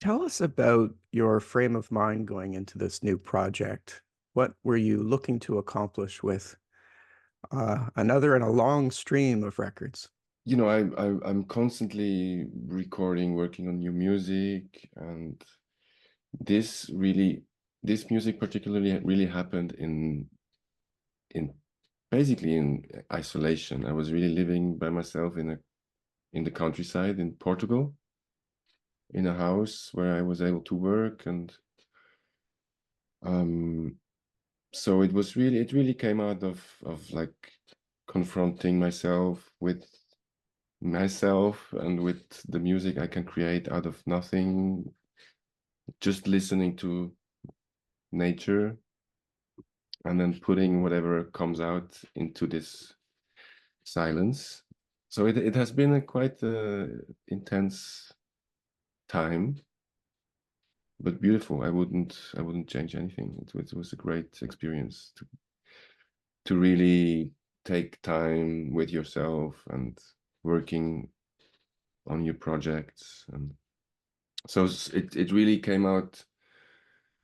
Tell us about your frame of mind going into this new project. What were you looking to accomplish with another in a long stream of records? I'm constantly recording, working on new music, and this really, this music particularly really happened in basically in isolation. I was really living by myself in the countryside in Portugal, in a house where I was able to work, and um, so it really came out of like confronting myself and with the music I can create out of nothing, just listening to nature and then putting whatever comes out into this silence. So it has been a quite intense time, but beautiful. I wouldn't change anything. It was a great experience to really take time with yourself and working on your projects. And so it really came out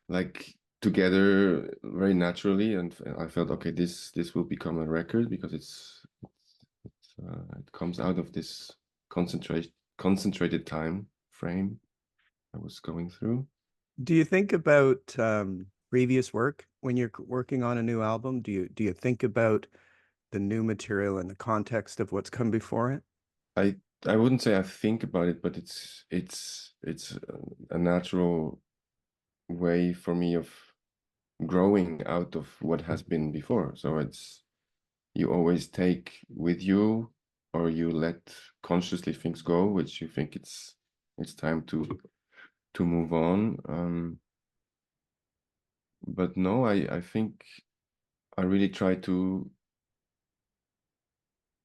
like together very naturally, and I felt okay, this will become a record because it comes out of this concentrated time frame I was going through. Do you think about previous work when you're working on a new album? Do you think about the new material in the context of what's come before it? I I wouldn't say I think about it, but it's a natural way for me of growing out of what has been before. So it's you always take with you, or you let consciously things go which you think it's time to move on. But no, I think I really try to,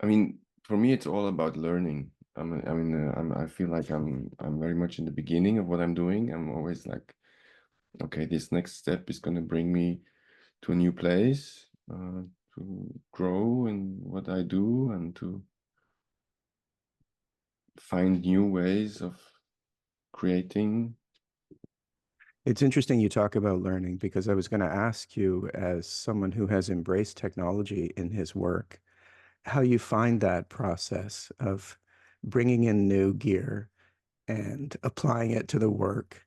I mean, for me it's all about learning. I feel like I'm very much in the beginning of what I'm doing. I'm always like, okay, this next step is going to bring me to a new place, to grow in what I do and to find new ways of creating. It's interesting you talk about learning because I was going to ask you, as someone who has embraced technology in his work, how you find that process of bringing in new gear and applying it to the work.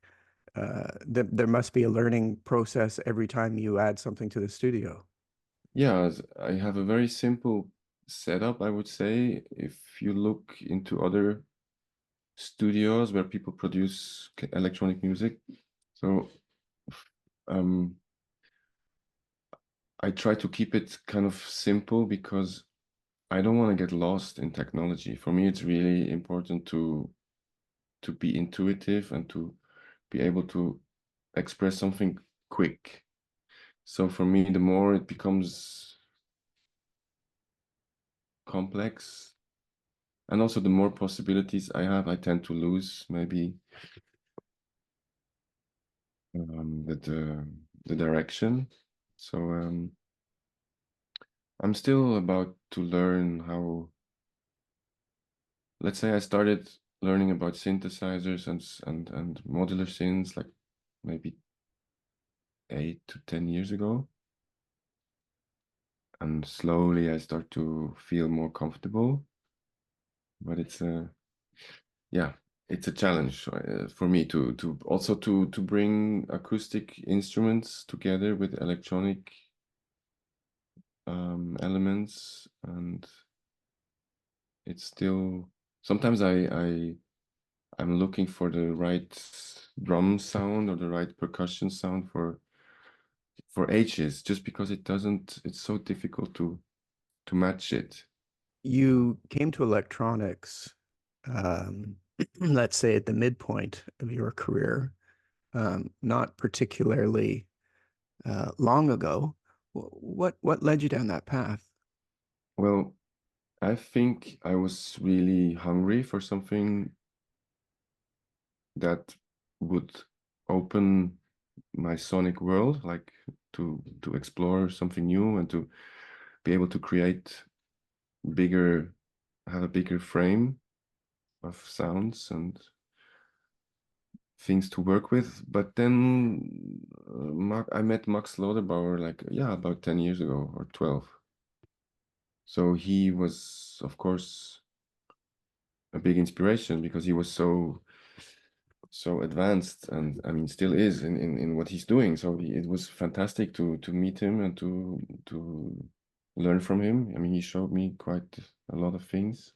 There must be a learning process every time you add something to the studio. Yeah, I have a very simple setup, I would say. If you look into other studios where people produce electronic music, so um, I try to keep it kind of simple because I don't want to get lost in technology. For me, it's really important to be intuitive and to be able to express something quick. So for me, the more it becomes complex, and also the more possibilities I have, I tend to lose maybe the direction. So I'm still about to learn how. Let's say I started learning about synthesizers and modular synths like maybe 8 to 10 years ago, and slowly I start to feel more comfortable. But it's a yeah, it's a challenge for me to also to bring acoustic instruments together with electronic elements, and it's still sometimes I'm looking for the right drum sound or the right percussion sound for ages, just because it's so difficult to match it. You came to electronics, let's say at the midpoint of your career, not particularly long ago. What led you down that path? Well, I think I was really hungry for something that would open my sonic world, like to explore something new and to be able to create bigger, have a bigger frame of sounds. And things to work with. But then I met Max Loderbauer like, yeah, about 10 years ago or 12. So he was, of course, a big inspiration because he was so advanced, and I mean still is in what he's doing. So it was fantastic to meet him and to learn from him. I mean, he showed me quite a lot of things,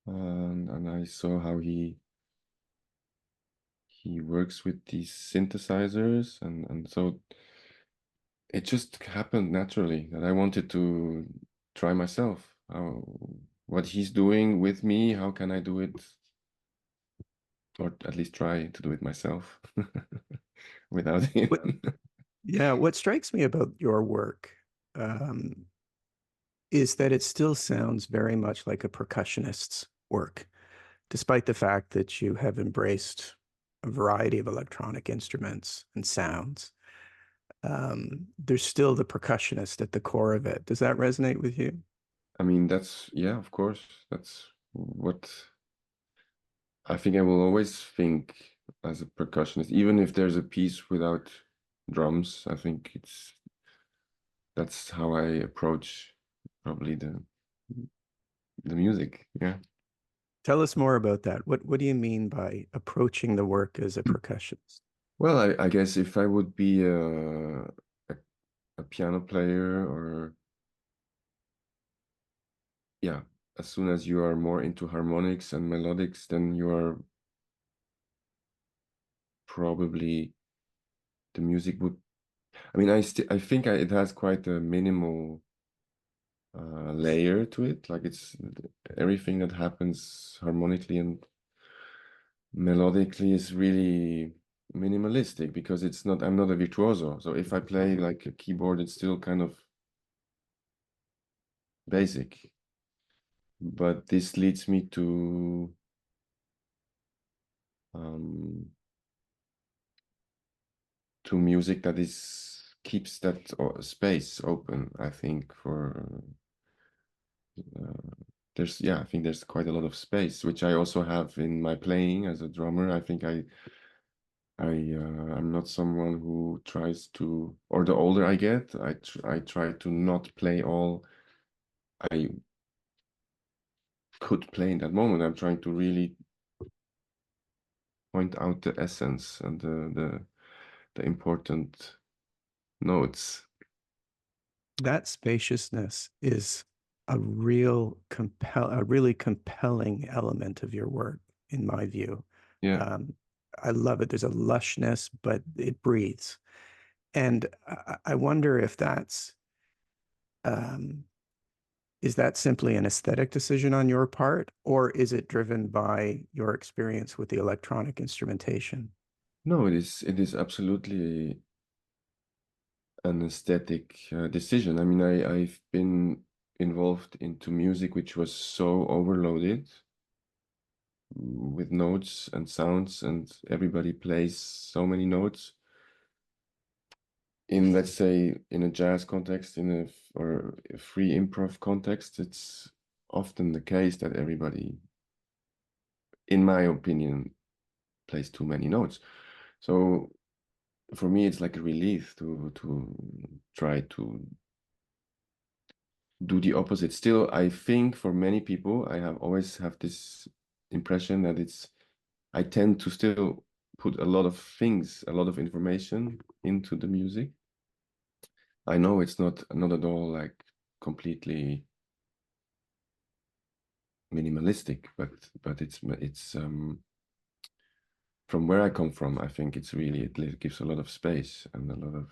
and I saw how he works with these synthesizers, and so it just happened naturally that I wanted to try myself. What he's doing with me, how can I do it, or at least try to do it myself without What, him? yeah, what strikes me about your work um, is that it still sounds very much like a percussionist's work, despite the fact that you have embraced a variety of electronic instruments and sounds. There's still the percussionist at the core of it. Does that resonate with you? I mean, that's, yeah, of course, that's what I think I will always think as a percussionist, even if there's a piece without drums. I think that's how I approach probably the music. Yeah. Tell us more about that. What do you mean by approaching the work as a percussionist? Well, I guess if I would be a piano player, or yeah, as soon as you are more into harmonics and melodics, then you are probably the music would. I mean, I think it has quite a minimal layer to it. Like it's everything that happens harmonically and melodically is really minimalistic because I'm not a virtuoso. So if I play like a keyboard, it's still kind of basic. But this leads me um, to music that is keeps that space open. I think for I think there's quite a lot of space, which I also have in my playing as a drummer. I think I'm not someone who tries to, or the older I get, I try to not play all I could play in that moment. I'm trying to really point out the essence and the important notes. That spaciousness is a really compelling element of your work, in my view. Yeah. Um, I love it. There's a lushness, but it breathes. And I wonder if um, is that simply an aesthetic decision on your part, or is it driven by your experience with the electronic instrumentation? No, it is absolutely an aesthetic decision. I mean, I've been involved into music which was so overloaded with notes and sounds, and everybody plays so many notes. In, let's say, in a jazz context, or a free improv context, it's often the case that everybody, in my opinion, plays too many notes. So for me, it's like a relief to try to do the opposite. Still, I think for many people, I have always have this impression that I tend to still put a lot of things, a lot of information into the music. I know it's not at all like completely minimalistic, but it's from where I come from, I think it gives a lot of space and a lot of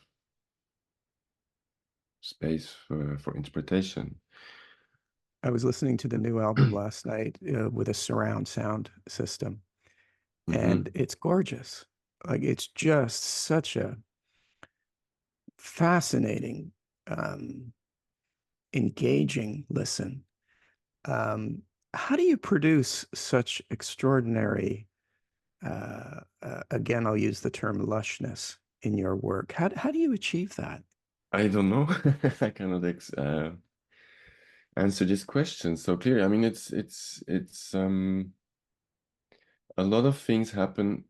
space for interpretation. I was listening to the new album last night with a surround sound system, and Hmm. it's gorgeous. Like it's just such a fascinating, um, engaging listen. Um, how do you produce such extraordinary, again, I'll use the term lushness in your work? How do you achieve that? I don't know. I cannot answer this question so clearly. I mean, it's a lot of things happen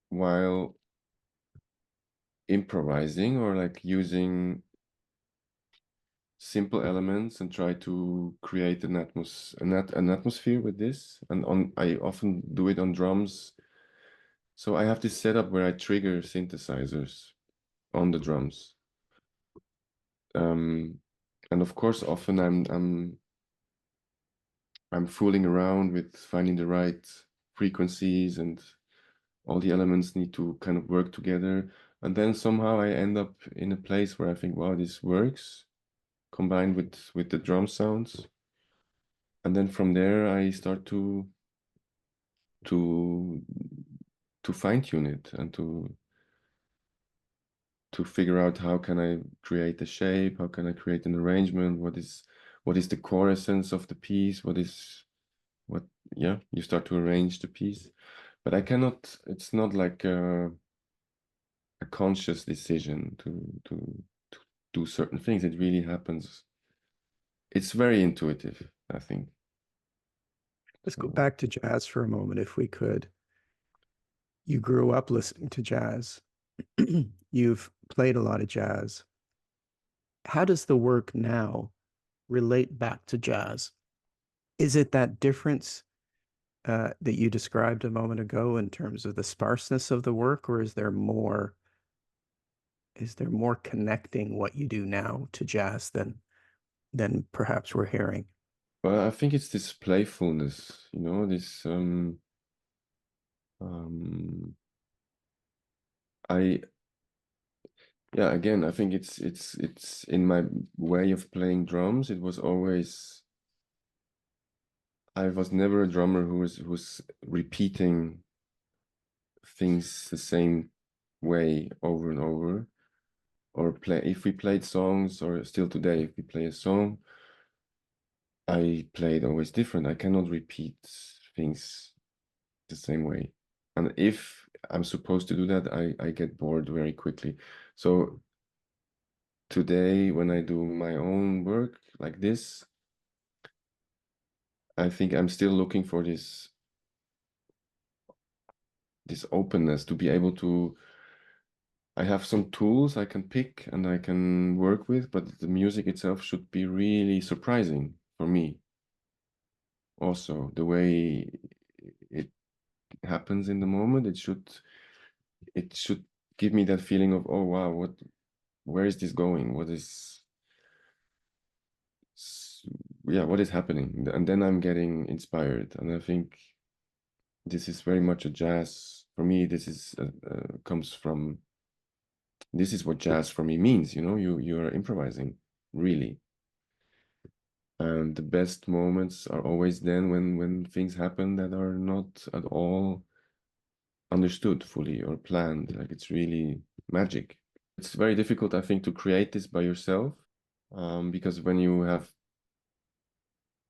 while improvising or like using simple elements and try to create an atmosphere with this. And I often do it on drums. So I have this setup where I trigger synthesizers on the drums. Um, and of course, often I'm fooling around with finding the right frequencies, and all the elements need to kind of work together. And then somehow I end up in a place where I think, wow, this works combined with the drum sounds. And then from there I start to to fine tune it and to figure out how can I create a shape, how can I create an arrangement, what is the core essence of the piece, what yeah, you start to arrange the piece. But I cannot, it's not like a conscious decision to do certain things. It really happens. It's very intuitive, I think. Let's go So back to jazz for a moment, if we could. You grew up listening to jazz. You've played a lot of jazz. How does the work now relate back to jazz? Is it that difference that you described a moment ago in terms of the sparseness of the work, or is there more? Is there more connecting what you do now to jazz than perhaps we're hearing? but I think it's this playfulness, this um I yeah, again, I think it's in my way of playing drums. It was always I was never a drummer who's repeating things the same way over and over, or play if we played songs, or still today if we play a song, I play it always different. I cannot repeat things the same way. And if I'm supposed to do that, I get bored very quickly. So today, when I do my own work like this, I think I'm still looking for this openness to be able to. I have some tools I can pick and I can work with, but the music itself should be really surprising for me. Also, the way it happens in the moment, it should give me that feeling of, oh wow, where is this going? S- yeah, what is happening? And then I'm getting inspired. And I think this is very much a jazz for me. This is comes from this is what jazz for me means. You are improvising, really. And the best moments are always then when things happen that are not at all understood fully or planned. Like it's really magic. It's very difficult, I think, to create this by yourself, because when you have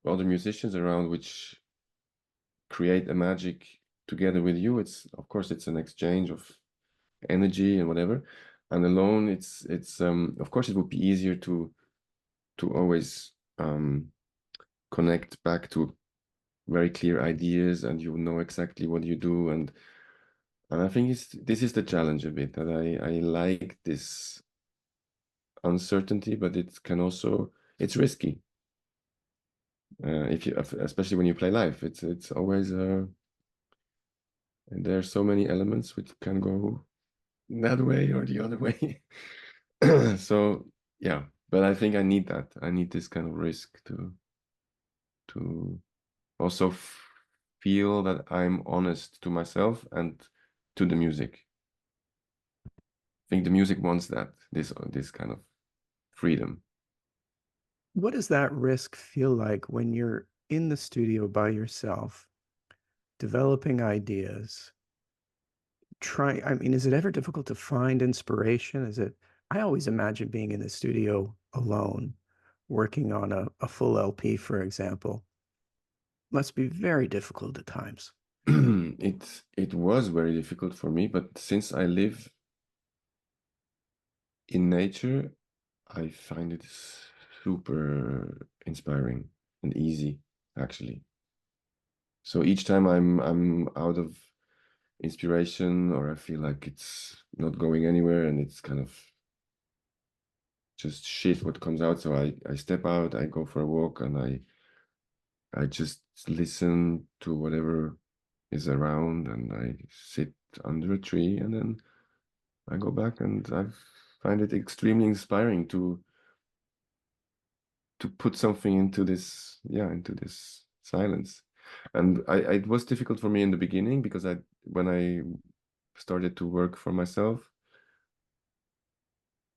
other musicians around which create a magic together with you, it's of course it's an exchange of energy and whatever. And alone, it's of course it would be easier to always connect back to very clear ideas, and you know exactly what you do. And I think this is the challenge a bit, that I like this uncertainty, but it's risky. If you especially when you play live, it's always and there are so many elements which can go that way or the other way. So yeah, but I think I need that. I need this kind of risk to also feel that I'm honest to myself and to the music. I think the music wants that, this kind of freedom. What does that risk feel like when you're in the studio by yourself, developing ideas? I mean, is it ever difficult to find inspiration? I always imagine being in the studio alone, working on a full LP, for example, must be very difficult at times. It was very difficult for me, but since I live in nature, I find it super inspiring and easy, actually. So each time I'm out of inspiration, or I feel like it's not going anywhere and it's kind of just shit what comes out. So I step out, I go for a walk, and I just listen to whatever is around, and I sit under a tree, and then I go back, and I find it extremely inspiring to put something into this, yeah, into this silence. And it was difficult for me in the beginning because when I started to work for myself,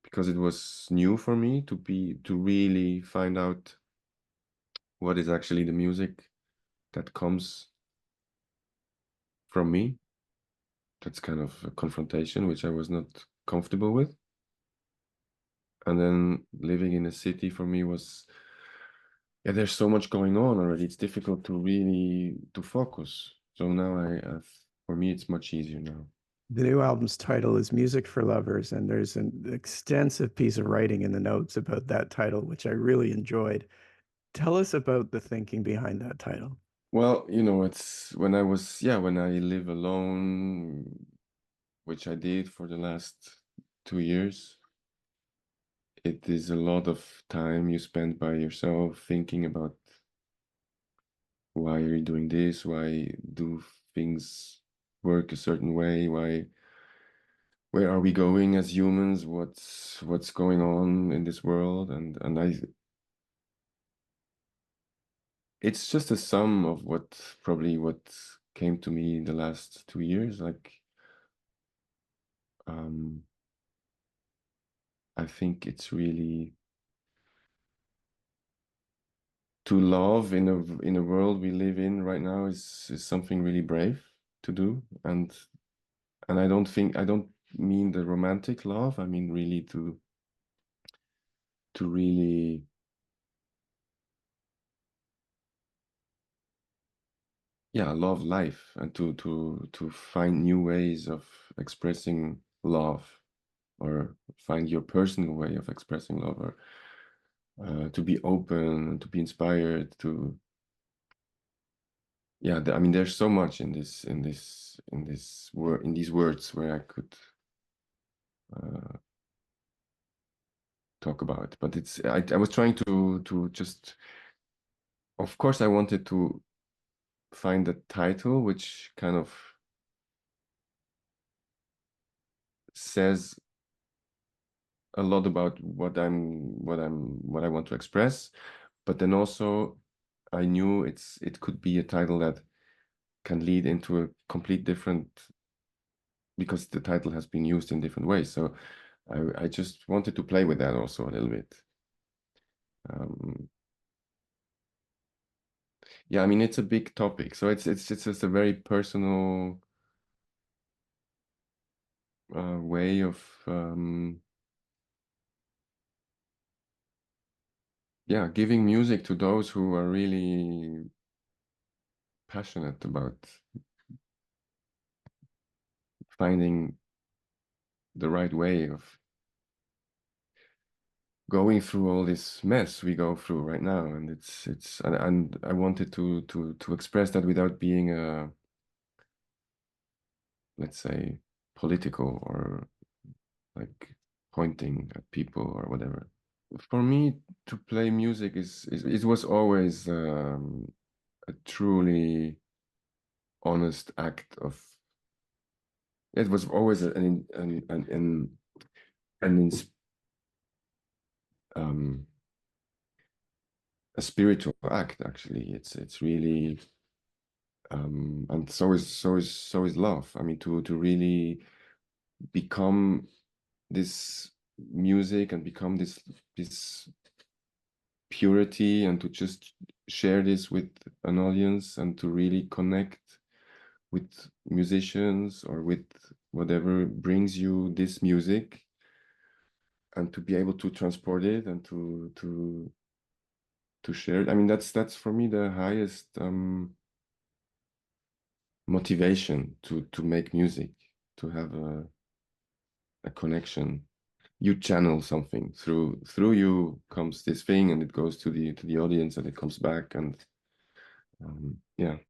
because it was new for me to really find out what is actually the music that comes from me. That's kind of a confrontation which I was not comfortable with. And then living in a city for me was, yeah, there's so much going on already. It's difficult to really to focus. So now for me, it's much easier now. The new album's title is Music for Lovers, and there's an extensive piece of writing in the notes about that title, which I really enjoyed. Tell us about the thinking behind that title. Well, it's when when I live alone, which I did for the last 2 years. It is a lot of time you spend by yourself thinking about why are you doing this? Why do things work a certain way? Where are we going as humans? What's going on in this world? And it's just a sum of what came to me in the last 2 years. Like um I think it's really to love in a world we live in right now is something really brave to do. And I don't mean the romantic love. I mean really to really, yeah, love life, and to find new ways of expressing love, or find your personal way of expressing love, or to be open, to be inspired, yeah. I mean, there's so much in these words where I could uh, talk about, but I was trying to just, of course, I wanted to find a title which kind of says a lot about what I want to express. But then also I knew it could be a title that can lead into a complete different, because the title has been used in different ways. So I just wanted to play with that also a little bit. Yeah, I mean, it's a big topic, so it's just a very personal way of yeah, giving music to those who are really passionate about finding the right way of going through all this mess we go through right now. And and I wanted to express that without being let's say, political, or like pointing at people or whatever. For me, to play music is it was always a truly honest act of, it was always an um a spiritual act, actually. It's really and so is love. I mean, to really become this music and become this purity, and to just share this with an audience, and to really connect with musicians, or with whatever brings you this music, and to be able to transport it, and to share it. I mean, that's for me the highest motivation to make music, to have a connection. You channel something through you, comes this thing, and it goes to the audience, and it comes back. And yeah.